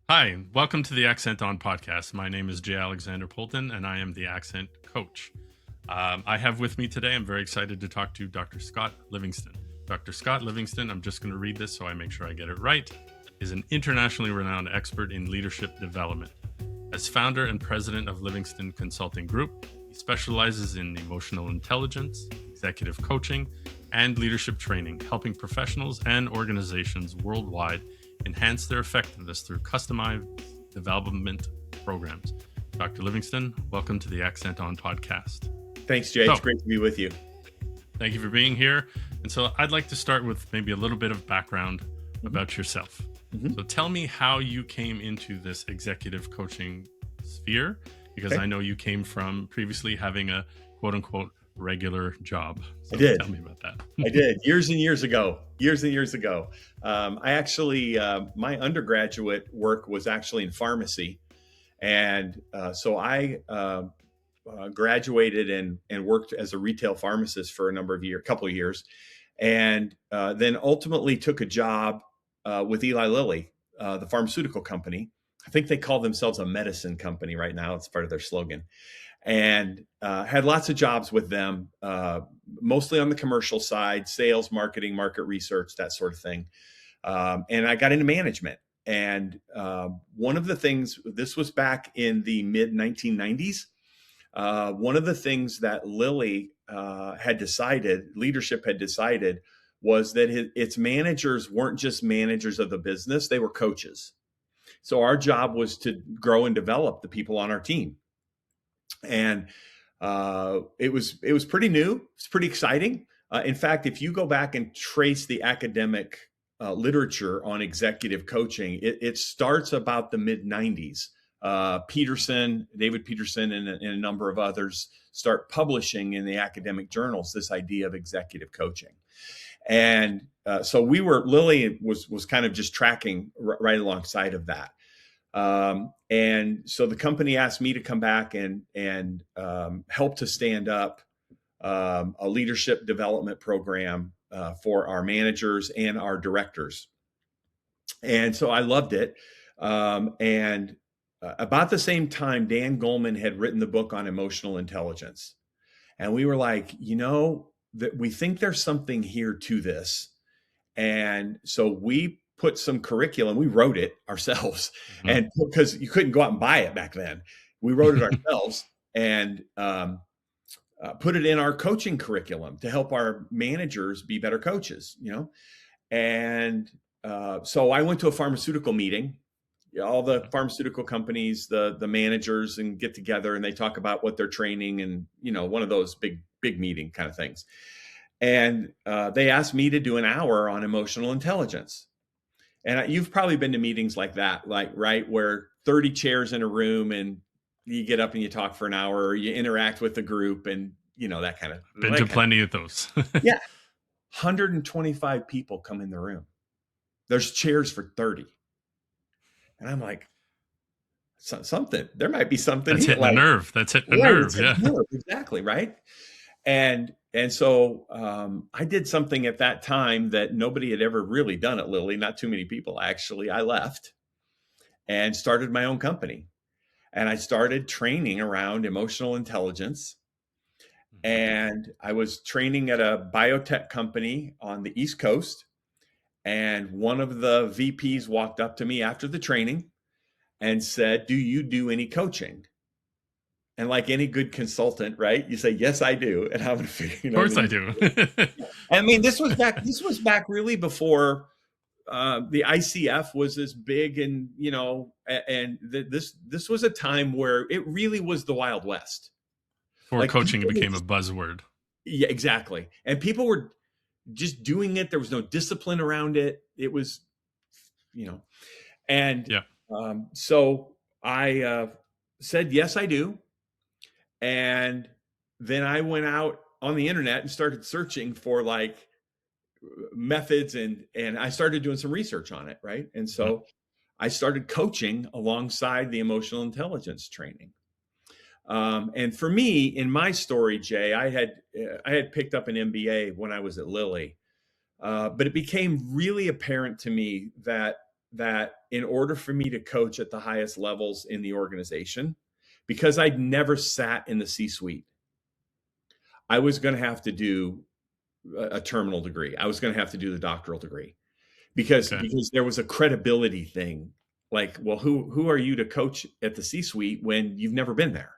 Hi, welcome to the Accent On podcast. My name is Jay Alexander Poulton, and I am the accent coach. I have with me today, I'm very excited to talk to Dr. Scott Livingston. Dr. Scott Livingston, I'm just going to read this so I make sure I get it right, is an internationally renowned expert in leadership development. As founder and president of Livingston Consulting Group, he specializes in emotional intelligence, executive coaching, and leadership training, helping professionals and organizations worldwide enhance their effectiveness through customized development programs. Dr. Livingston, welcome to the Accent On podcast. Thanks, Jay. It's great to be with you. Thank you for being here. And so I'd like to start with maybe a little bit of background about yourself. So tell me how you came into this executive coaching sphere, because I know you came from previously having a quote unquote regular job. So I did. Tell me about that. I did years and years ago. I actually, my undergraduate work was actually in pharmacy. And so I graduated and worked as a retail pharmacist for a couple of years. And then ultimately took a job with Eli Lilly, the pharmaceutical company. I think they call themselves a medicine company right now. It's part of their slogan. And had lots of jobs with them, mostly on the commercial side, sales, marketing, market research, that sort of thing. And I got into management. And one of the things, this was back in the mid 1990s, one of the things that Lilly leadership had decided, was that its managers weren't just managers of the business, they were coaches. So our job was to grow and develop the people on our team. And it was pretty new. It's pretty exciting. In fact, if you go back and trace the academic literature on executive coaching, it starts about the mid 90s. David Peterson, and a number of others start publishing in the academic journals this idea of executive coaching. And so Lilly was kind of just tracking right alongside of that. And so the company asked me to come back and help to stand up a leadership development program for our managers and our directors. And so I loved it. And about the same time, Dan Goleman had written the book on emotional intelligence. And we were like, that we think there's something here to this. And so we put some curriculum, we wrote it ourselves, and because you couldn't go out and buy it back then, we wrote it ourselves and put it in our coaching curriculum to help our managers be better coaches, And so I went to a pharmaceutical meeting. All the pharmaceutical companies, the managers, and get together and they talk about what they're training, and one of those big meeting kind of things. And they asked me to do an hour on emotional intelligence. And you've probably been to meetings like that, right, where 30 chairs in a room and you get up and you talk for an hour, or you interact with the group, and that kind of. Been to plenty of those. Yeah. 125 people come in the room. There's chairs for 30. And I'm like, there might be something. That's hitting a nerve. That's hitting a nerve. Yeah. Exactly. Right. And so I did something at that time that nobody had ever really done at Lilly. Not too many people, actually. I left and started my own company. And I started training around emotional intelligence. And I was training at a biotech company on the East Coast. And one of the VPs walked up to me after the training and said, "Do you do any coaching?" And like any good consultant, right? You say, "Yes, I do." And I'm going to figure, of course I do. I mean, this was back really before the ICF was as big, and this was a time where it really was the Wild West. Before coaching became a buzzword. Yeah, exactly. And people were just doing it. There was no discipline around it. It was, and so I said, "Yes, I do." And then I went out on the internet and started searching for methods, and I started doing some research on it. Right. And so I started coaching alongside the emotional intelligence training. And for me, in my story, Jay, I had picked up an MBA when I was at Lilly, but it became really apparent to me that that in order for me to coach at the highest levels in the organization, because I'd never sat in the C-suite, I was going to have to do a terminal degree. I was going to have to do the doctoral degree because Okay. there was a credibility thing. Like, well, who are you to coach at the C-suite when you've never been there?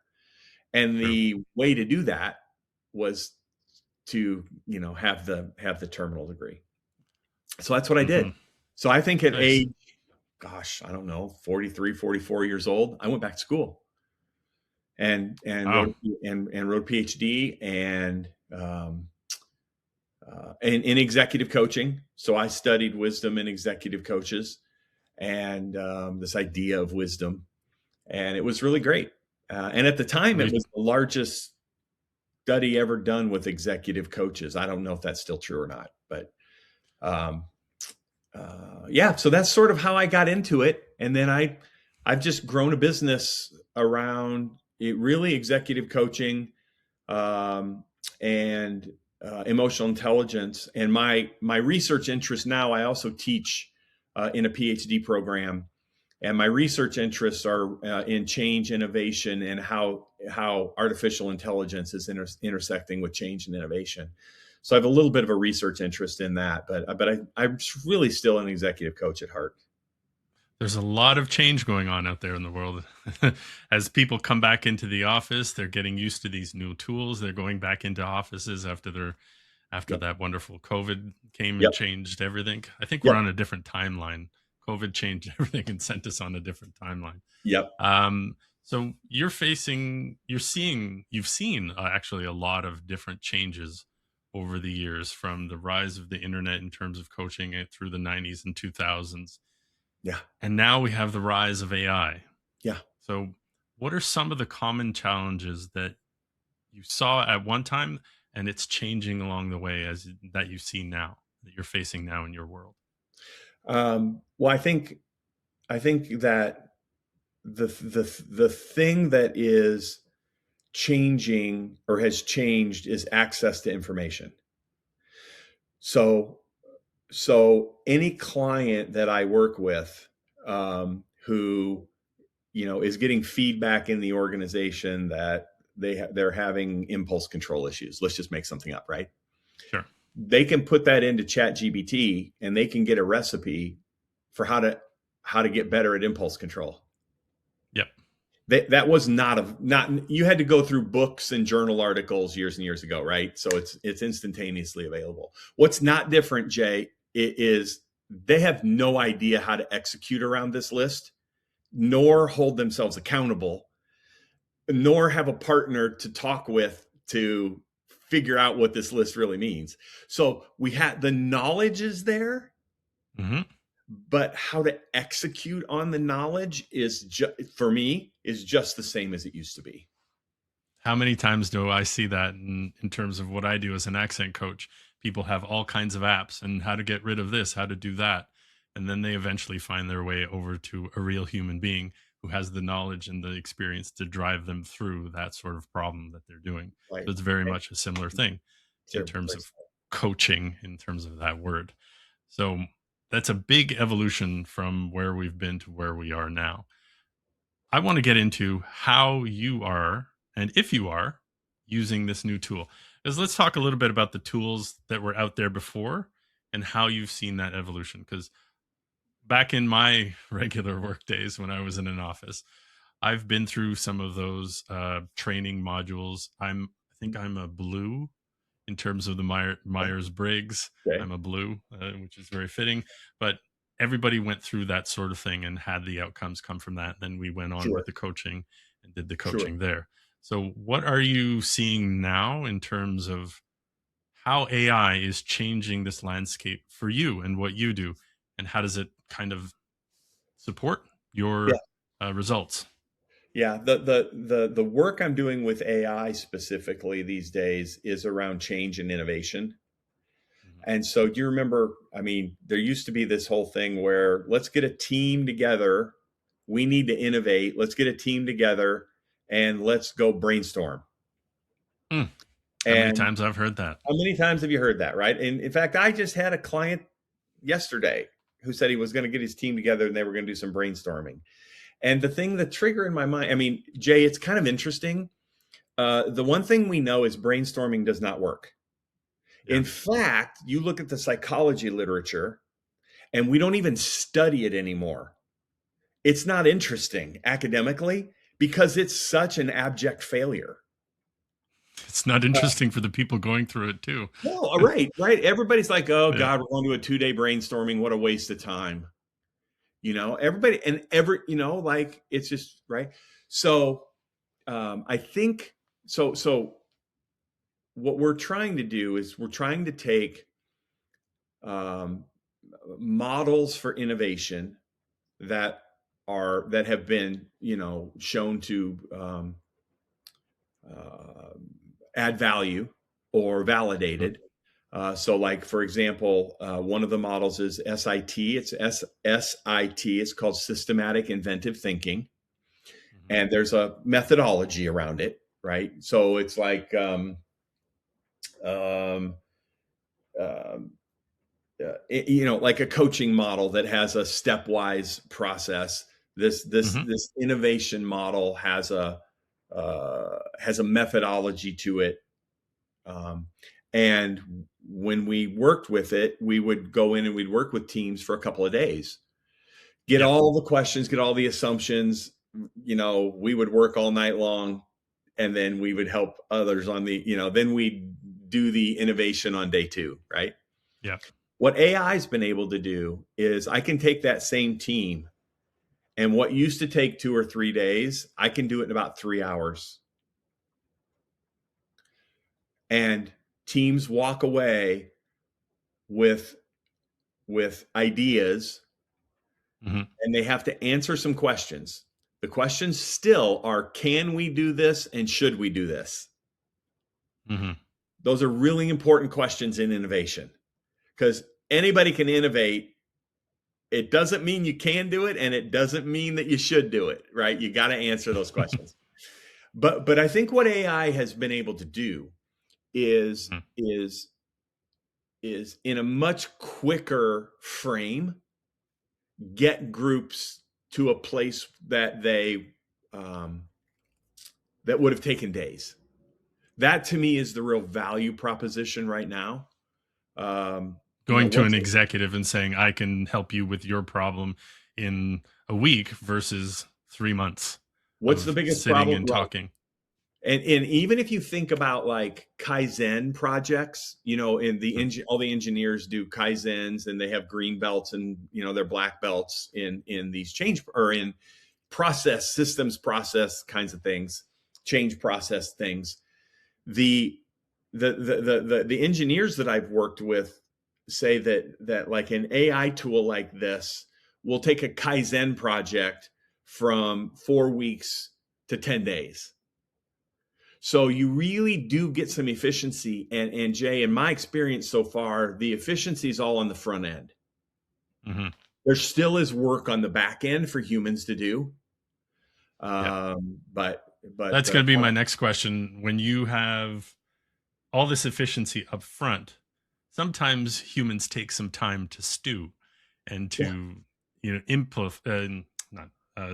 And True. the way to do that was to, have the terminal degree. So that's what I did. Hmm. So I think at Nice. age, gosh, I don't know, 43, 44 years old, I went back to school and Wow. wrote a PhD and in executive coaching. So I studied wisdom in executive coaches and this idea of wisdom, and it was really great. And at the time, it Re- was the largest study ever done with executive coaches. I don't know if that's still true or not, but um, yeah. So that's sort of how I got into it, and then I've just grown a business around it, really executive coaching and emotional intelligence. And my research interest now, I also teach in a PhD program, and my research interests are in change, innovation, and how artificial intelligence is intersecting with change and innovation. So I have a little bit of a research interest in that, but I'm really still an executive coach at heart. There's a lot of change going on out there in the world. As people come back into the office, they're getting used to these new tools. They're going back into offices after Yep. that wonderful COVID came and Yep. changed everything. I think we're Yep. on a different timeline. COVID changed everything and sent us on a different timeline. Yep. So you've seen actually a lot of different changes over the years, from the rise of the internet in terms of coaching it through the 90s and 2000s. Yeah. And now we have the rise of AI. Yeah. So what are some of the common challenges that you saw at one time and it's changing along the way as that you see now, that you're facing now in your world? Well, I think that the thing that is changing or has changed is access to information. So any client that I work with who is getting feedback in the organization that they're having impulse control issues. Let's just make something up, right? Sure. They can put that into ChatGPT and they can get a recipe for how to get better at impulse control. Yep. That was not you had to go through books and journal articles years and years ago, right? So it's instantaneously available. What's not different, Jay, is they have no idea how to execute around this list, nor hold themselves accountable, nor have a partner to talk with to figure out what this list really means. So we had the knowledge is there, Hmm. but how to execute on the knowledge for me is just the same as it used to be. How many times do I see that in terms of what I do as an accent coach? People have all kinds of apps and how to get rid of this, how to do that. And then they eventually find their way over to a real human being who has the knowledge and the experience to drive them through that sort of problem that they're doing. Right. So it's very Right. much a similar thing in Sure. terms of coaching, in terms of that word. So that's a big evolution from where we've been to where we are now. I want to get into how you are, and if you are, using this new tool. Because let's talk a little bit about the tools that were out there before and how you've seen that evolution. Because back in my regular work days when I was in an office, I've been through some of those training modules. I think I'm a blue in terms of the Myers Briggs. Okay. I'm a blue, which is very fitting. But everybody went through that sort of thing and had the outcomes come from that. Then we went on Sure. with the coaching and did the Sure. coaching there. So, what are you seeing now in terms of how AI is changing this landscape for you and what you do? And how does it kind of support Yeah. your results? Yeah. The work I'm doing with AI specifically these days is around change and innovation. Mhm. And so do you remember, I mean, there used to be this whole thing where let's get a team together. We need to innovate. Let's get a team together and let's go brainstorm. Mm. How many And times I've heard that? how many times have you heard that, right? And in fact, I just had a client yesterday who said he was going to get his team together and they were going to do some brainstorming. And the trigger in my mind, I mean, Jay, it's kind of interesting. The one thing we know is brainstorming does not work. Yeah. In fact, you look at the psychology literature and we don't even study it anymore. It's not interesting academically because it's such an abject failure. It's not interesting for the people going through it too. No, right. Everybody's like, oh Yeah. God, we're going to a 2-day brainstorming. What a waste of time. Everybody like it's just right. So I think so what we're trying to do is we're trying to take models for innovation that have been shown to add value or validated. So like, for example, one of the models is SIT. It's SIT. It's called systematic inventive thinking. And there's a methodology around it, right? So it's like, like a coaching model that has a stepwise process. This innovation model has a methodology to it. And when we worked with it, we would go in and we'd work with teams for a couple of days, get all the questions, get all the assumptions. We would work all night long, and then we would help others on then we do the innovation on day 2, right? Yeah. What AI has been able to do is I can take that same team, and what used to take 2 or 3 days, I can do it in about 3 hours. And teams walk away with ideas, and they have to answer some questions. The questions still are, can we do this and should we do this? Those are really important questions in innovation, because anybody can innovate. It doesn't mean you can do it, and it doesn't mean that you should do it, right? You got to answer those questions. But I think what AI has been able to do is in a much quicker frame get groups to a place that they that would have taken days. That to me is the real value proposition right now. Going to an executive and saying, I can help you with your problem in a week versus 3 months. What's the biggest sitting problem? And talking. And even if you think about like Kaizen projects, in all the engineers do Kaizens, and they have green belts and they're black belts in these change or in systems process kinds of things, change process things. The engineers that I've worked with say that like an AI tool like this will take a Kaizen project from 4 weeks to 10 days. So you really do get some efficiency. And Jay, in my experience so far, the efficiency is all on the front end. There still is work on the back end for humans to do. But that's going to be my next question. When you have all this efficiency up front, sometimes humans take some time to stew and to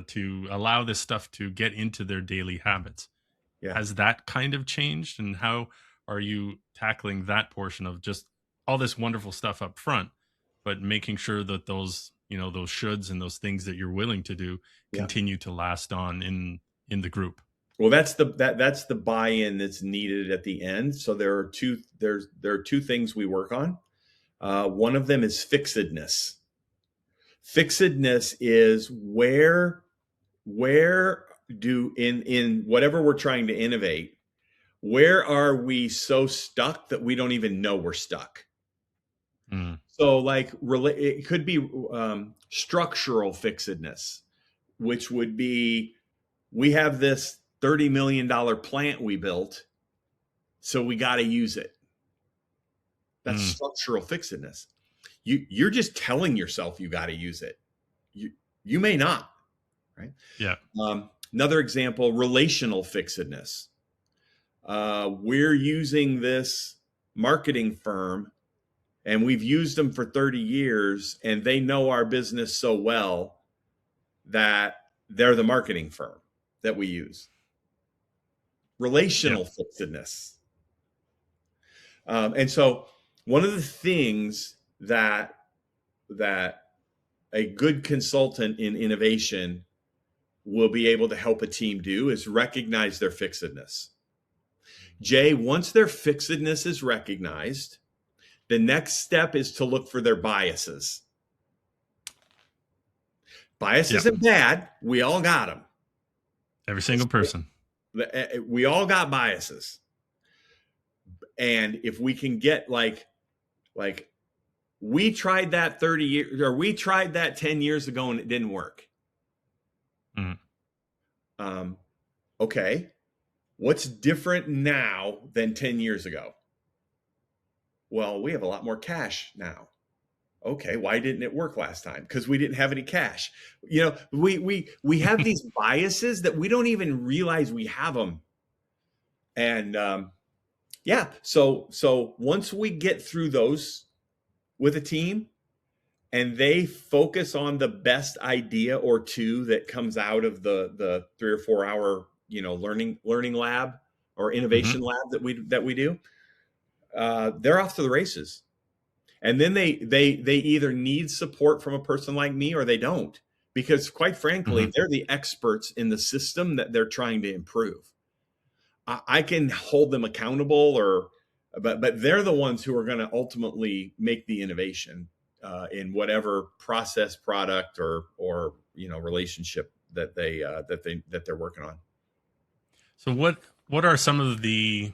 to allow this stuff to get into their daily habits. Has that kind of changed, and how are you tackling that portion of just all this wonderful stuff up front, but making sure that those those shoulds and those things that you're willing to do continue to last on in the group? Well, that's the buy-in that's needed at the end. So there are two things we work on. One of them is fixedness. Fixedness is where in whatever we're trying to innovate, where are we so stuck that we don't even know we're stuck? So like it could be structural fixedness, which would be, we have this $30 million plant we built, so we got to use it. That's structural fixedness. You're just telling yourself you got to use it. You may not, right? Yeah. Another example, relational fixedness. We're using this marketing firm and we've used them for 30 years, and they know our business so well that they're the marketing firm that we use. Yeah. Relational fixedness. And so one of the things that a good consultant in innovation will be able to help a team do is recognize their fixedness. Jay, once their fixedness is recognized, the next step is to look for their biases. Bias Yeah. isn't bad. We all got them. Every single person. We all got biases. And if we can get like we tried that 30 years, or we tried that 10 years ago and it didn't work. Okay. What's different now than 10 years ago? Well, we have a lot more cash now. Okay, why didn't it work last time? Because we didn't have any cash. You know, we have these biases that we don't even realize we have them. And yeah, so once we get through those with a team, and they focus on the best idea or two that comes out of the 3 or 4 hour, you know, learning lab or innovation lab that we do, they're off to the races. And then they either need support from a person like me or they don't, because quite frankly, they're the experts in the system that they're trying to improve. I can hold them accountable, but they're the ones who are going to ultimately make the innovation in whatever process, product, or you know, relationship that they're working on. So what are some of the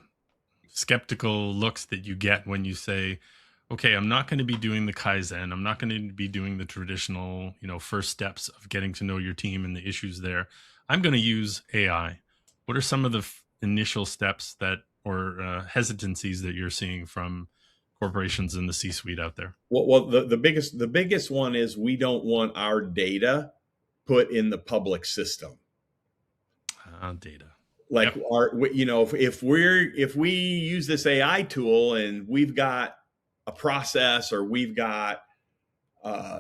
skeptical looks that you get when you say, okay, I'm not going to be doing the Kaizen. I'm not going to be doing the traditional, you know, first steps of getting to know your team and the issues there. I'm going to use AI. What are some of the initial steps that, or hesitancies that you're seeing from corporations in the C-suite out there? Well, the biggest one is we don't want our data put in the public system. Data. Like, yep. You know, if we use this AI tool and we've got a process, or we've got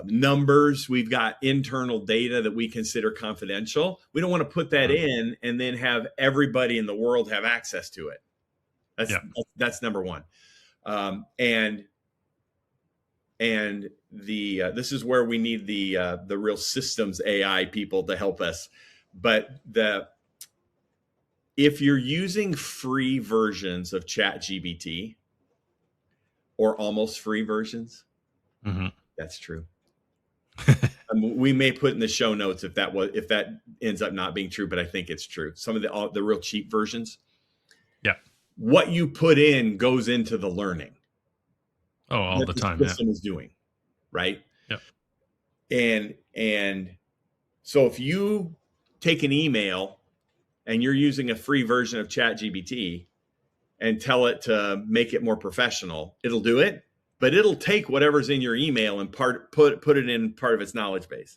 numbers, we've got internal data that we consider confidential, we don't want to put that in and then have everybody in the world have access to it. That's number one. And this is where we need the real systems AI people to help us. But if you're using free versions of ChatGPT, or almost free versions, that's true. We may put in the show notes if that ends up not being true, but I think it's true. Some of the real cheap versions. Yeah. What you put in goes into the learning. Oh, all the time. The system is doing, right? Yep. And so if you take an email and you're using a free version of ChatGPT and tell it to make it more professional, it'll do it, but it'll take whatever's in your email and put it in part of its knowledge base.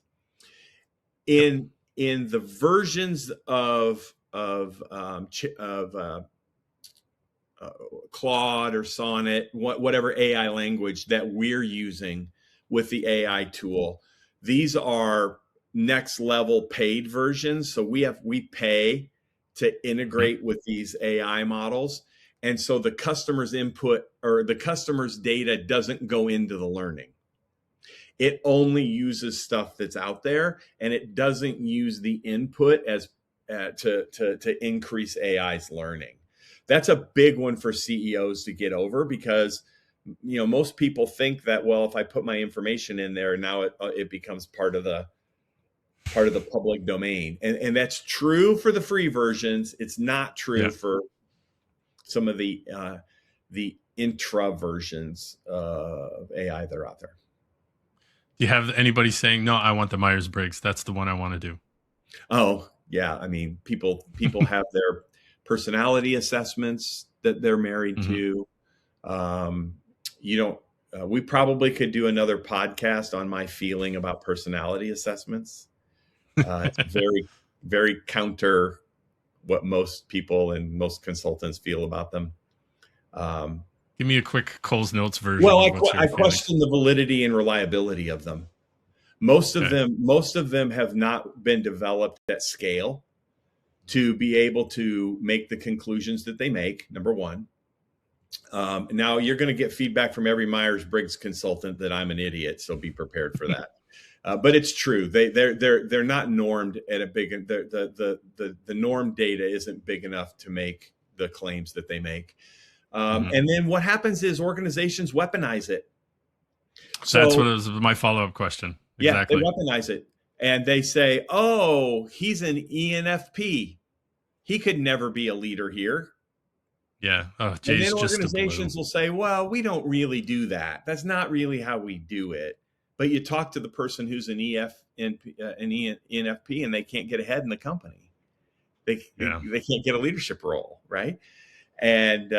In the versions of Claude or Sonnet, whatever AI language that we're using with the AI tool, these are next level paid versions. So we pay to integrate with these AI models. And so the customer's input or the customer's data doesn't go into the learning. It only uses stuff that's out there, and it doesn't use the input as to increase AI's learning. That's a big one for CEOs to get over, because you know, most people think that, well, if I put my information in there, now it becomes part of the public domain, and that's true for the free versions. It's not true for some of the intra versions of AI that are out there. Do you have anybody saying, no, I want the Myers-Briggs, that's the one I want to do? Oh yeah, I mean, people have their personality assessments that they're married to. You know, we probably could do another podcast on my feeling about personality assessments. It's very, very counter what most people and most consultants feel about them. Give me a quick Cole's Notes version Well, of what's your I feelings. question the validity and reliability of them. Okay. Most of them have not been developed at scale to be able to make the conclusions that they make. Number one. Now you're going to get feedback from every Myers-Briggs consultant that I'm an idiot, so be prepared for that. But it's true. They're not normed at a big. The norm data isn't big enough to make the claims that they make. Mhm. And then what happens is organizations weaponize it. That's what So was my follow-up question. yeah, they Exactly. weaponize it, and they say, "Oh, he's an ENFP. He could never be a leader here." Yeah. Oh, And then Jay's just a blue. organizations will say, well, we don't really do that. That's not really how we do it. But you talk to the person who's an ENFP, and they can't get ahead in the company. Yeah. They can't get a leadership role, right? And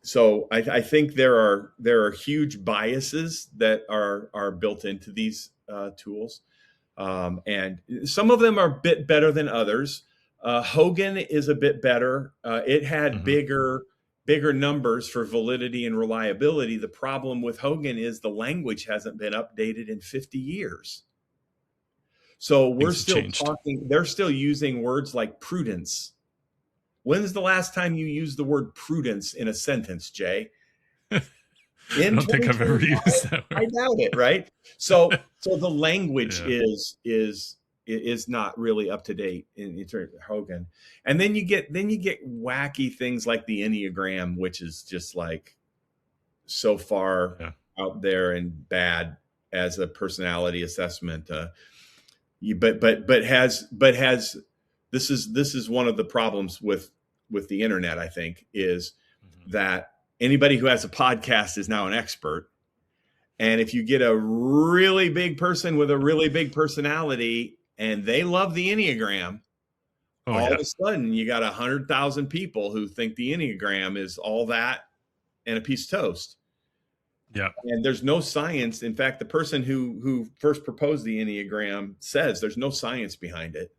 so I think there are huge biases that are built into these tools, and some of them are a bit better than others. Hogan is a bit better. It had Hmm. bigger numbers for validity and reliability. The problem with Hogan is the language hasn't been updated in 50 years. So we're Things have still changed. talking, they're still using words like prudence. When's the last time you used the word prudence in a sentence, Jay? I In don't think I've ever 2025? used that I word. doubt it, right? So the language Yeah. is not really up to date in terms of Hogan. And then you get wacky things like the Enneagram, which is just like so far Yeah. out there and bad as a personality assessment. But has this is one of the problems with the internet, I think, is Mhm. that anybody who has a podcast is now an expert. And if you get a really big person with a really big personality and they love the Enneagram, Oh all of yeah. a sudden you got 100,000 people who think the Enneagram is all that and a piece of toast. Yeah. And there's no science. In fact, the person who first proposed the Enneagram says there's no science behind it.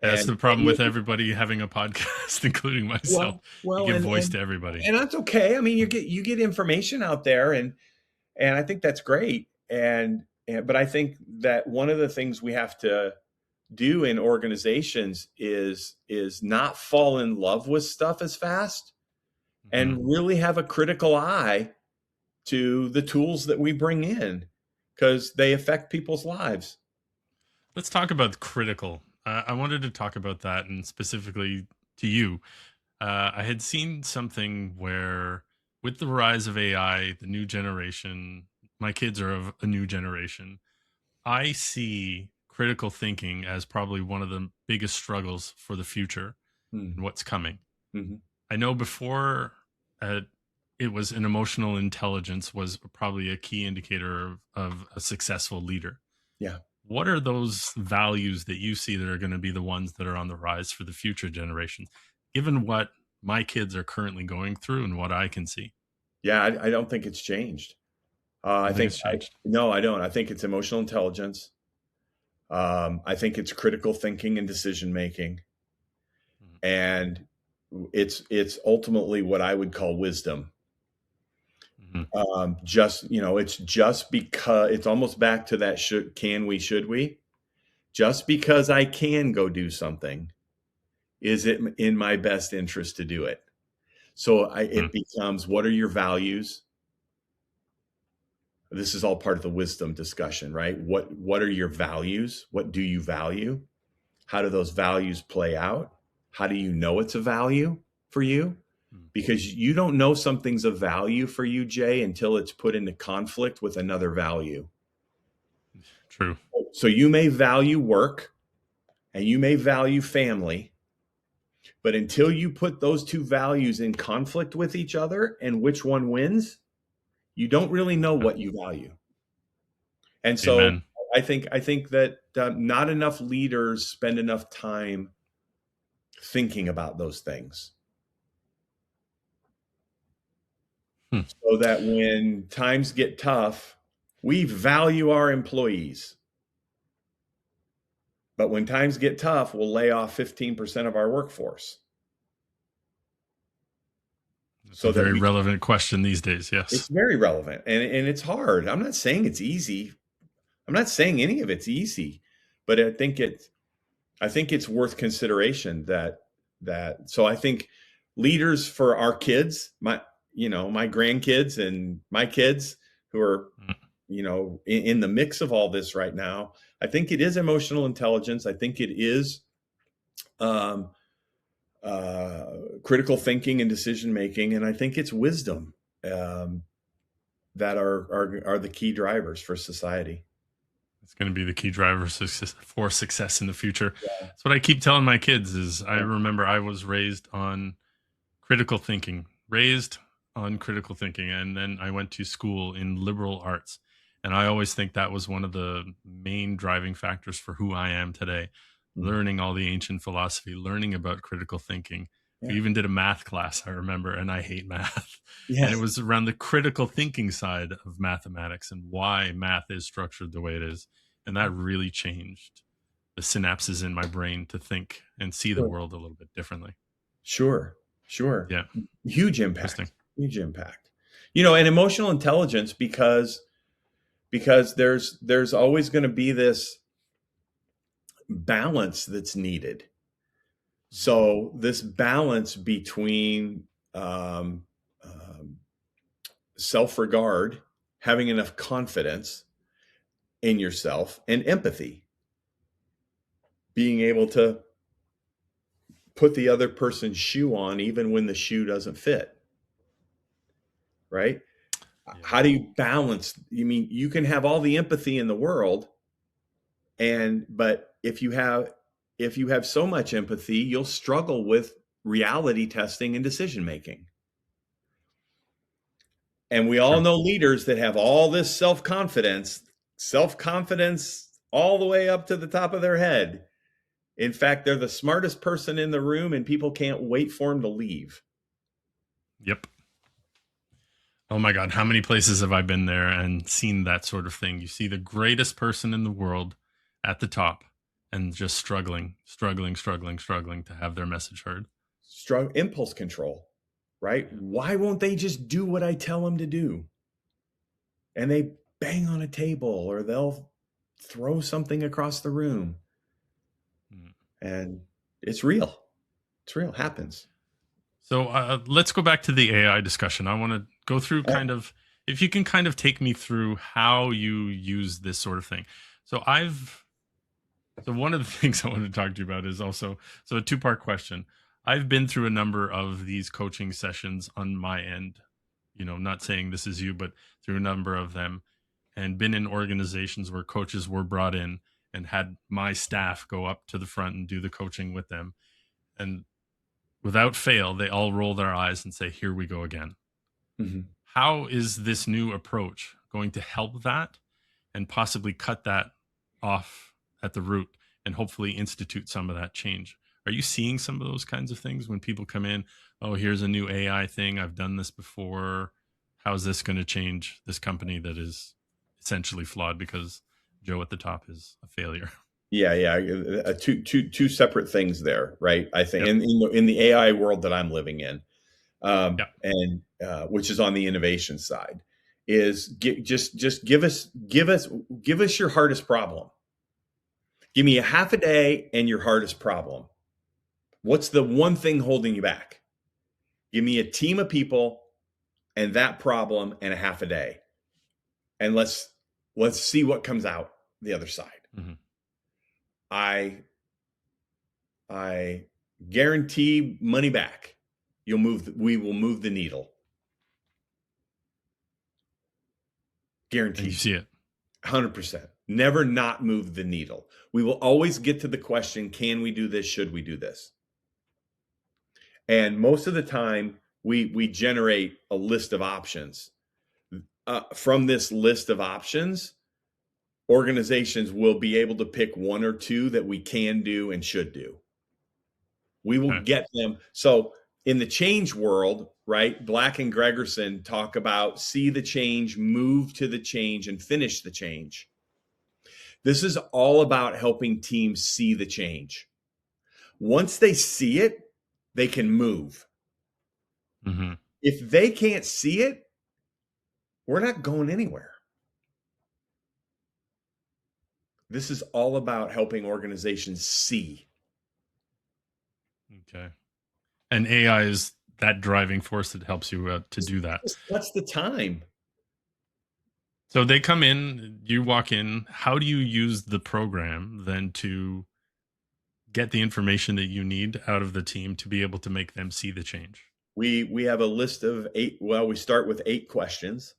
That's And the problem with everybody having a podcast, including myself. You well, give voice to everybody. and that's okay. I mean, you get information out there, and I think that's great. And but I think that one of the things we have to do in organizations is not fall in love with stuff as fast, Hmm. and really have a critical eye to the tools that we bring in, because they affect people's lives. Let's talk about critical. I wanted to talk about that, and specifically to you. I had seen something where, with the rise of AI, the new generation, my kids are of a new generation. I see critical thinking as probably one of the biggest struggles for the future and what's coming. Mm-hmm. I know before uh, it was an emotional intelligence was probably a key indicator of a successful leader. Yeah. What are those values that you see that are going to be the ones that are on the rise for the future generations, given what my kids are currently going through and what I can see? Yeah, I don't think it's changed. I think it's changed. No, I don't. I think it's emotional intelligence. I think it's critical thinking and decision making, Mhm. and it's ultimately what I would call wisdom. Mhm. Just it's just because it's almost back to that should we? Just because I can go do something, is it in my best interest to do it? So Mhm. it becomes, what are your values? This is all part of the wisdom discussion, right? What are your values? What do you value? How do those values play out? How do you know it's a value for you? Mhm. Because you don't know something's a value for you, Jay, until it's put into conflict with another value. True. So you may value work and you may value family, but until you put those two values in conflict with each other and which one wins, you don't really know Yeah. what you value. And so Amen. I think that not enough leaders spend enough time thinking about those things, Hmm. so that when times get tough, we value our employees. But when times get tough, we'll lay off 15% of our workforce. It's a so that very we relevant question these days. it's Yes. very relevant, and it's hard. I'm not saying it's easy. I'm not saying any of it's easy, but I think it's worth consideration that so I think leaders for our kids, my grandkids and my kids who are Mm. in the mix of all this right now, I think it is emotional intelligence. I think it is um, critical thinking and decision making, and I think it's wisdom um, that are the key drivers for society. It's going to be the key driver for success in the future. Yeah. That's what I keep telling my kids is I Yeah. remember I was raised on critical thinking, and then I went to school in liberal arts. And I always think that was one of the main driving factors for who I am today. Mhm. Learning all the ancient philosophy, learning about critical thinking. We Yeah. even did a math class, I remember, and I hate math. And it Yes. was around the critical thinking side of mathematics and why math is structured the way it is. And that really changed the synapses in my brain to think and see the Sure. world a little bit differently. Sure. Sure. Yeah, Huge interesting. impact. Huge impact. And emotional intelligence because there's always going to be this balance that's needed. So this balance between um, um, self-regard, having enough confidence in yourself, and empathy, being able to put the other person's shoe on even when the shoe doesn't fit, right? Yeah. How do you balance? You mean you can have all the empathy in the world, but if you have so much empathy, you'll struggle with reality testing and decision making. And we all True. know leaders that have all this self confidence all the way up to the top of their head. In fact, they're the smartest person in the room, and people can't wait for them to leave. Yep. Oh my God. How many places have I been there and seen that sort of thing? You see the greatest person in the world at the top and just struggling to have their message heard. Strong impulse control, right? Yeah. Why won't they just do what I tell them to do? And they bang on a table or they'll throw something across the room. Mm. And it's real. It's real. It happens. So let's go back to the AI discussion. I want to go through if you can kind of take me through how you use this sort of thing. So so one of the things I want to talk to you about is also, so a two-part question. I've been through a number of these coaching sessions on my end, not saying this is you, but through a number of them, and been in organizations where coaches were brought in and had my staff go up to the front and do the coaching with them. And without fail, they all roll their eyes and say, "Here we go again." Mhm. How is this new approach going to help that and possibly cut that off at the root and hopefully institute some of that change? Are you seeing some of those kinds of things when people come in? Oh, here's a new AI thing. I've done this before. How is this going to change this company that is essentially flawed because Joe at the top is a failure? Yeah, yeah. Two separate things there, right? I think Yep. in the AI world that I'm living in, Yep. and which is on the innovation side, is just give us your hardest problem. Give me a half a day and your hardest problem. What's the one thing holding you back? Give me a team of people and that problem and a half a day, and let's see what comes out the other side. Mm-hmm. I I guarantee money back. We will move the needle. And you Guaranteed. see it. 100%. Never not move the needle. We will always get to the question, can we do this? Should we do this? And most of the time, we generate a list of options. From this list of options, organizations will be able to pick one or two that we can do and should do. We will Okay. get them. So in the change world, right, Black and Gregerson talk about see the change, move to the change, and finish the change. This is all about helping teams see the change. Once they see it, they can move. Mm-hmm. If they can't see it, we're not going anywhere. This is all about helping organizations see. Okay. And AI is that driving force that helps you to do that. What's the time? So they come in, you walk in. How do you use the program then to get the information that you need out of the team to be able to make them see the change? We have a list of 8. Well, we start with 8 questions,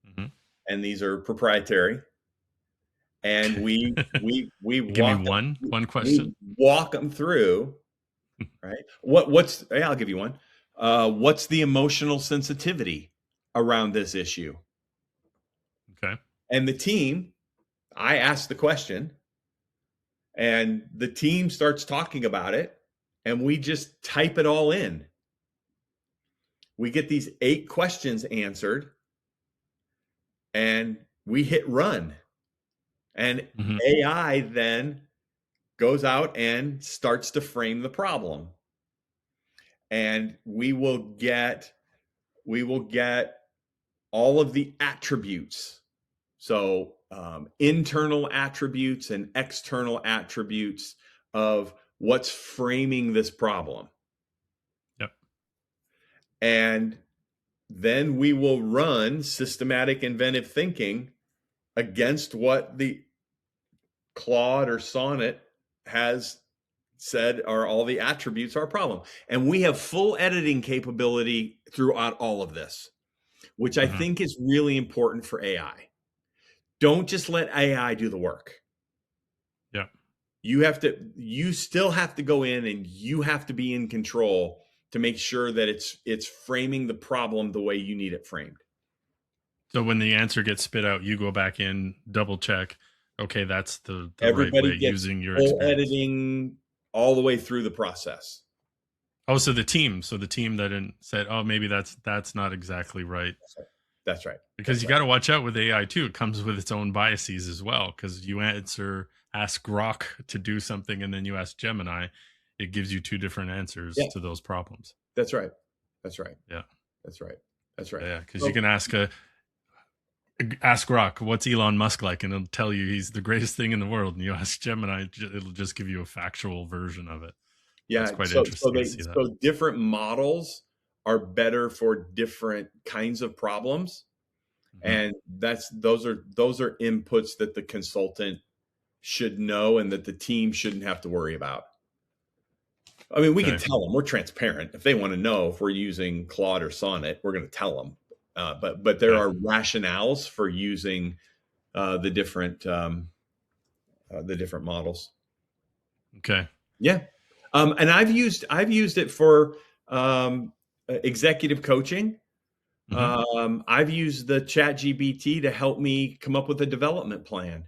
Mm-hmm. and these are proprietary. And we Give me walk one we question. walk them through. Right? What's? Yeah, I'll give you one. What's the emotional sensitivity around this issue? Okay. And the team, I ask the question, and the team starts talking about it, and we just type it all in. We get these 8 questions answered, and we hit run. And Mm-hmm. AI then goes out and starts to frame the problem. And we will get all of the attributes. So internal attributes and external attributes of what's framing this problem. Yep. And then we will run systematic inventive thinking against what the Claude or Sonnet has said are all the attributes are a problem. And we have full editing capability throughout all of this, which I Mm-hmm. think is really important for AI. Don't just let AI do the work. Yep. You still have to go in, and you have to be in control to make sure that it's framing the problem the way you need it framed. So when the answer gets spit out, you go back in, double check. Okay, that's the right Everybody way gets using your full experience. editing all the way through the process. Oh, so the team. So the team that said, "Oh, maybe that's not exactly right." That's right. Because you got to watch out with AI too. It comes with its own biases as well. Because you ask Grok to do something, and then you ask Gemini, it gives you 2 different answers Yeah, to those problems. that's right. That's right. Yeah, That's right. That's right. yeah. Because you So can ask Grok, what's Elon Musk like, and it'll tell you he's the greatest thing in the world. And you ask Gemini, it'll just give you a factual version of it. That's yeah, quite so interesting to see that. different models are better for different kinds of problems, Mm-hmm. and those are inputs that the consultant should know and that the team shouldn't have to worry about. I mean, we can Okay. tell them, we're transparent. If they want to know if we're using Claude or Sonnet, we're going to tell them. But there Okay. are rationales for using the different models. Okay. Yeah, and I've used it for executive coaching. Mm-hmm. I've used the Chat GPT to help me come up with a development plan.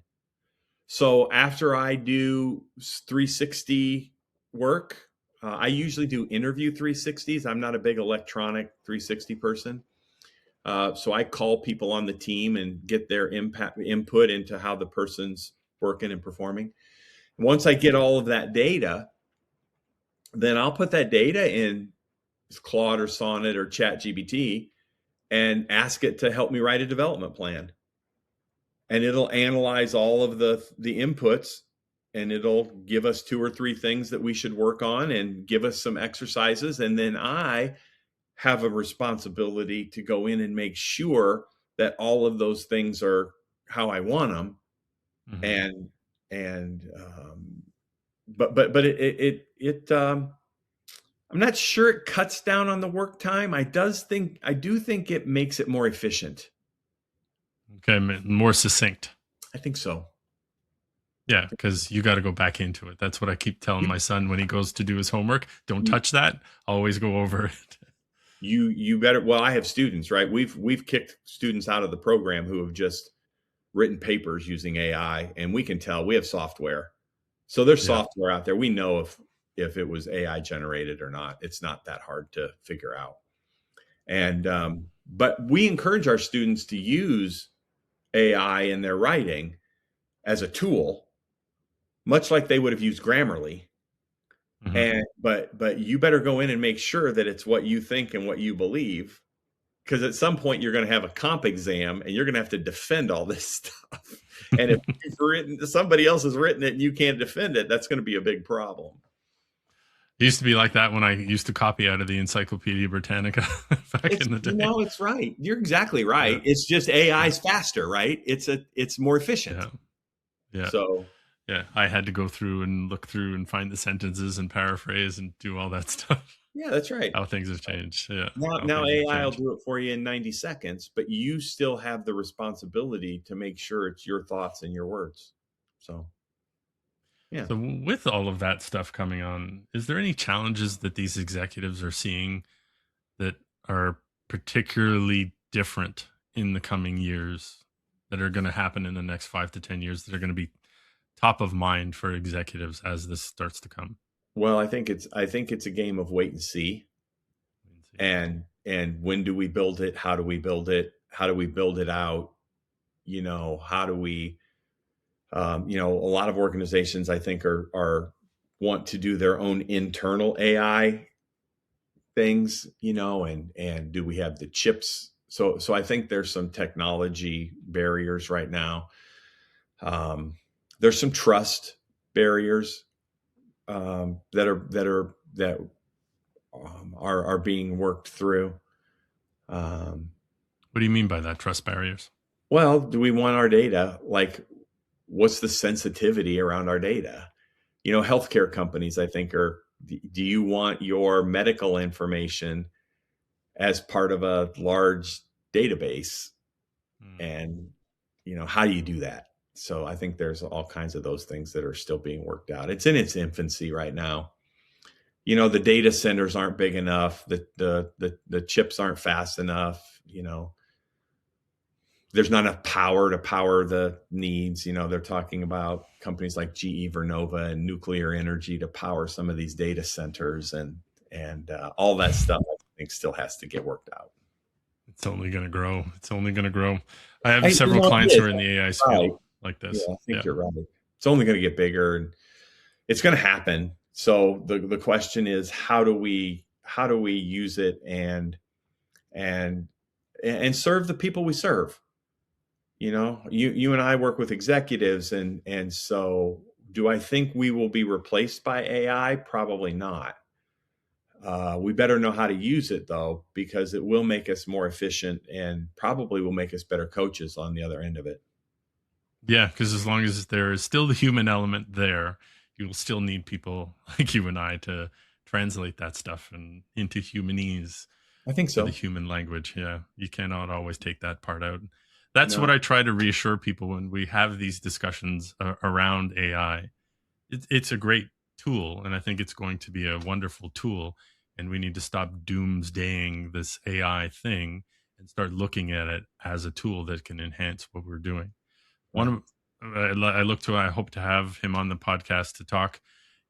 So after I do 360 work, I usually do interview 360s. I'm not a big electronic 360 person. So I call people on the team and get their input into how the person's working and performing. Once I get all of that data, then I'll put that data in Claude or Sonnet or Chat GPT and ask it to help me write a development plan. And it'll analyze all of the inputs, and it'll give us 2 or 3 things that we should work on and give us some exercises. And then I have a responsibility to go in and make sure that all of those things are how I want them. Mm-hmm. And but it I'm not sure it cuts down on the work time. I do think it makes it more efficient. Okay. More succinct. I think so. Yeah, because you got to go back into it. That's what I keep telling my son when he goes to do his homework. Don't touch that. Always go over it. You better. Well, I have students, right? We've kicked students out of the program who have just written papers using AI, and we can tell we have software. So there's Yeah. software out there. We know if it was AI generated or not. It's not that hard to figure out. And but we encourage our students to use AI in their writing as a tool, much like they would have used Grammarly. Hmm. And but you better go in and make sure that it's what you think and what you believe, because at some point you're going to have a comp exam and you're going to have to defend all this stuff. And if you've written, somebody else has written it and you can't defend it, that's going to be a big problem. It used to be like that when I used to copy out of the Encyclopedia Britannica back It's, in the day. it's right. You're exactly Yeah, right. It's just AI's faster, right? It's more efficient. yeah, yeah, So yeah. I had to go through and look through and find the sentences and paraphrase and do all that stuff. yeah, that's right. How things have changed. Yeah, how Now things have AI will changed. do it for you in 90 seconds, but you still have the responsibility to make sure it's your thoughts and your words. So, yeah. So, with all of that stuff coming on, is there any challenges that these executives are seeing that are particularly different in the coming years that are going to happen in the next 5 to 10 years that are going to be top of mind for executives as this starts to come? Well, I think it's a game of wait and see. And when do we build it? How do we build it? How do we build it out? How do we a lot of organizations I think are want to do their own internal AI things, and do we have the chips? So I think there's some technology barriers right now. There's some trust barriers that are being worked through. What do you mean by that? Trust barriers? Well, do we want our data? Like, what's the sensitivity around our data? Healthcare companies, I think, do you want your medical information as part of a large database? And, how do you do that? So I think there's all kinds of those things that are still being worked out. It's in its infancy right now. The data centers aren't big enough. The chips aren't fast enough. There's not enough power to power the needs. They're talking about companies like GE Vernova and nuclear energy to power some of these data centers, and all that stuff I think still has to get worked out. It's only going to grow. It's only going to grow. I have several clients who are in the AI field like this. Yeah, I think you're right. It's only going to get bigger, and it's going to happen. So the question is, how do we use it and serve the people we serve? You and I work with executives, and so do I think we will be replaced by AI? Probably not. We better know how to use it, though, because it will make us more efficient and probably will make us better coaches on the other end of it. Yeah, because as long as there is still the human element there, you will still need people like you and I to translate that stuff into humanese. I think so. The human language. Yeah, you cannot always take that part out. That's No. what I try to reassure people when we have these discussions around AI. It's a great tool, and I think it's going to be a wonderful tool. And we need to stop doomsdaying this AI thing and start looking at it as a tool that can enhance what we're doing. I hope to have him on the podcast to talk,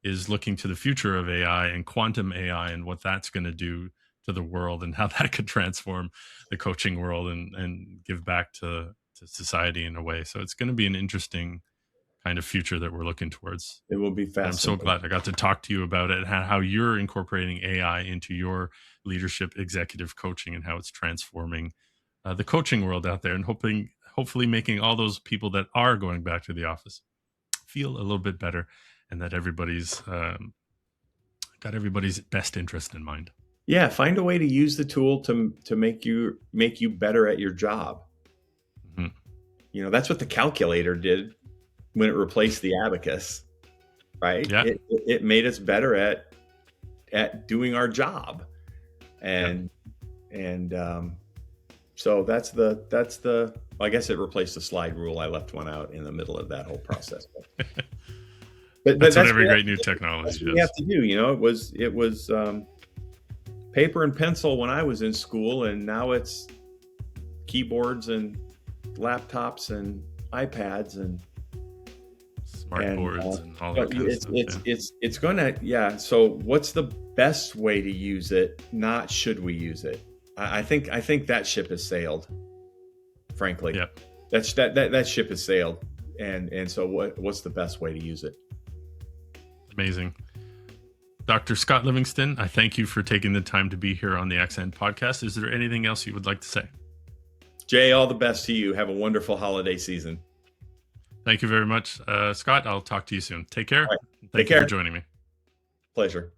is looking to the future of AI and quantum AI and what that's going to do to the world and how that could transform the coaching world and give back to society in a way. So it's going to be an interesting kind of future that we're looking towards. It will be fascinating. I'm so glad I got to talk to you about it, how you're incorporating AI into your leadership, executive coaching, and how it's transforming the coaching world out there, and hopefully making all those people that are going back to the office feel a little bit better, and that everybody's got everybody's best interest in mind. Yeah, find a way to use the tool to make you better at your job. Mm-hmm. That's what the calculator did when it replaced the abacus, right? Yeah. It made us better at doing our job, and so that's the. I guess it replaced the slide rule. I left one out in the middle of that whole process. But that's what every great new technology does. You have to do. It was paper and pencil when I was in school, and now it's keyboards and laptops and iPads and smart boards and all that kind of stuff. It's going to, so what's the best way to use it? Not should we use it? I think that ship has sailed, frankly. Yep. That ship has sailed. And so what's the best way to use it? Amazing. Dr. Scott Livingston, I thank you for taking the time to be here on the Accent Podcast. Is there anything else you would like to say? Jay, all the best to you. Have a wonderful holiday season. Thank you very much, Scott. I'll talk to you soon. Take care. All right. Thank you for joining me. Pleasure.